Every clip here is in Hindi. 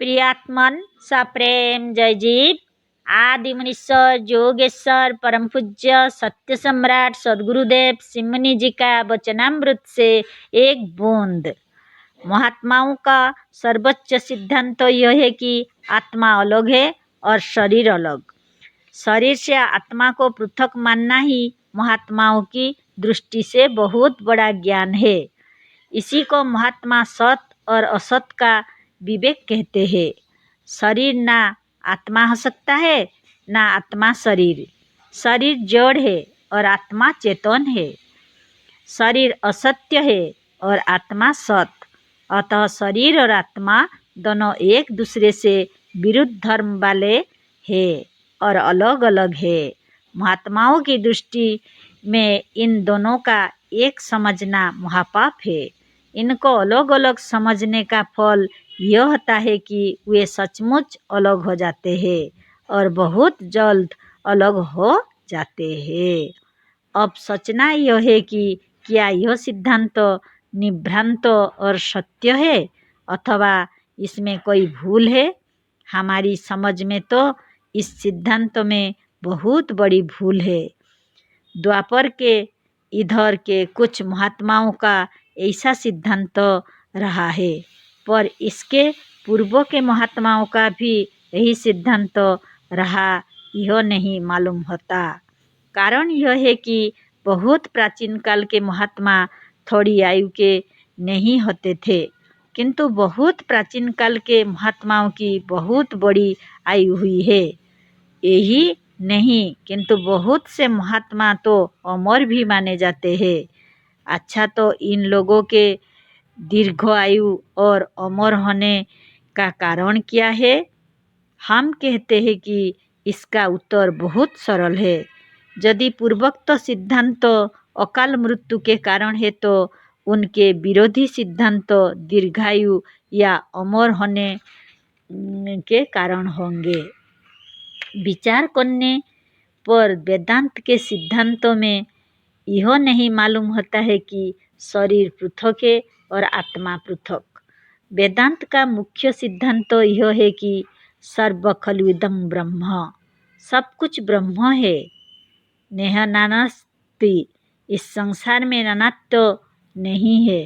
प्रियात्मन सप्रेम जय जीव। आदि मुनीश्वर योगेश्वर परम पूज्य सत्य सम्राट सदगुरुदेव सिमनी जी का वचनामृत से एक बूंद। महात्माओं का सर्वोच्च सिद्धांत तो यह है कि आत्मा अलग है और शरीर अलग। शरीर से आत्मा को पृथक मानना ही महात्माओं की दृष्टि से बहुत बड़ा ज्ञान है। इसी को महात्मा सत और असत का विवेक कहते हैं। शरीर ना आत्मा हो सकता है, ना आत्मा शरीर। शरीर जड़ है और आत्मा चेतन है। शरीर असत्य है और आत्मा सत। अतः शरीर और आत्मा दोनों एक दूसरे से विरुद्ध धर्म वाले हैं और अलग अलग है। महात्माओं की दृष्टि में इन दोनों का एक समझना महापाप है। इनको अलग अलग समझने का फल यह होता है कि वे सचमुच अलग हो जाते हैं और बहुत जल्द अलग हो जाते हैं। अब सोचना यह है कि क्या यह सिद्धांत निभ्रांत और सत्य है अथवा इसमें कोई भूल है। हमारी समझ में तो इस सिद्धांत में बहुत बड़ी भूल है। द्वापर के इधर के कुछ महात्माओं का ऐसा सिद्धांत रहा है, पर इसके पूर्व के महात्माओं का भी यही सिद्धांत रहा यह नहीं मालूम होता। कारण यह है कि बहुत प्राचीन काल के महात्मा थोड़ी आयु के नहीं होते थे, किंतु बहुत प्राचीन काल के महात्माओं की बहुत बड़ी आयु हुई है। यही नहीं किंतु बहुत से महात्मा तो अमर भी माने जाते हैं। अच्छा, तो इन लोगों के दीर्घ आयु और अमर होने का कारण क्या है। हम कहते हैं कि इसका उत्तर बहुत सरल है। यदि पूर्वोक्त सिद्धांत अकाल मृत्यु के कारण है तो उनके विरोधी सिद्धांत दीर्घायु या अमर होने के कारण होंगे। विचार करने पर वेदांत के सिद्धांतों में यह नहीं मालूम होता है कि शरीर पृथक है और आत्मा पृथक। वेदांत का मुख्य सिद्धांत तो यह है कि सर्व खलु इदं ब्रह्म, सब कुछ ब्रह्म है। नेह नानास्ति, इस संसार में नानात्व नहीं है।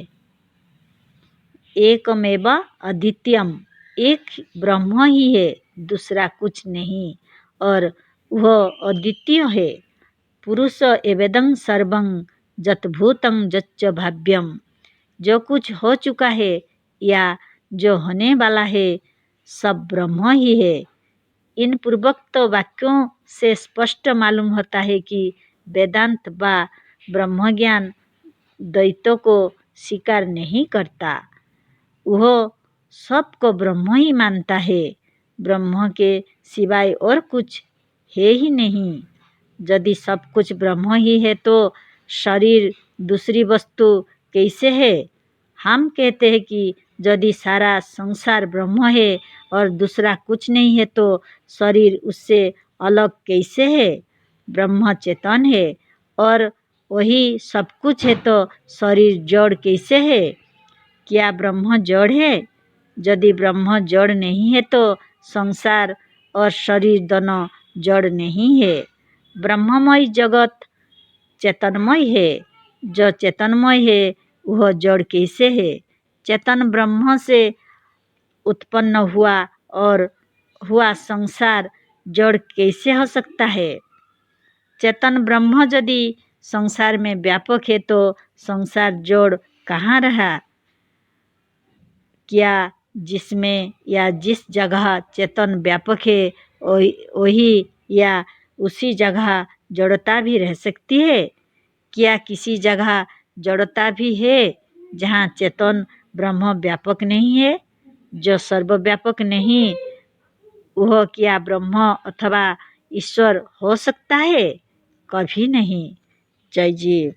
एकमेव अद्वितीयम, एक ब्रह्म ही है, दूसरा कुछ नहीं और वह अद्वितीय है। पुरुष एवेदं सर्वं जत भूतं जच्च भाव्यम, जो कुछ हो चुका है या जो होने वाला है सब ब्रह्म ही है। इन पूर्वोक्त वाक्यों से स्पष्ट मालूम होता है कि वेदांत व ब्रह्मज्ञान द्वैतों को स्वीकार नहीं करता। वह सबको ब्रह्म ही मानता है। ब्रह्म के सिवाय और कुछ है ही नहीं। यदि सब कुछ ब्रह्म ही है तो शरीर दूसरी वस्तु कैसे है। हम कहते हैं कि यदि सारा संसार ब्रह्म है और दूसरा कुछ नहीं है तो शरीर उससे अलग कैसे है। ब्रह्म चेतन है और वही सब कुछ है तो शरीर जड़ कैसे है। क्या ब्रह्म जड़ है। यदि ब्रह्म जड़ नहीं है तो संसार और शरीर दोनों जड़ नहीं है। ब्रह्ममय जगत चेतनमय है। जो चेतनमय है वह जड़ कैसे है। चेतन ब्रह्म से उत्पन्न हुआ और हुआ संसार जड़ कैसे हो सकता है। चेतन ब्रह्म यदि संसार में व्यापक है तो संसार जड़ कहाँ रहा। क्या जिसमें या जिस जगह चेतन व्यापक है वही या उसी जगह जड़ता भी रह सकती है। क्या किसी जगह जड़ता भी है जहाँ चेतन ब्रह्म व्यापक नहीं है। जो सर्वव्यापक नहीं वह क्या ब्रह्म अथवा ईश्वर हो सकता है। कभी नहीं। जय जीव।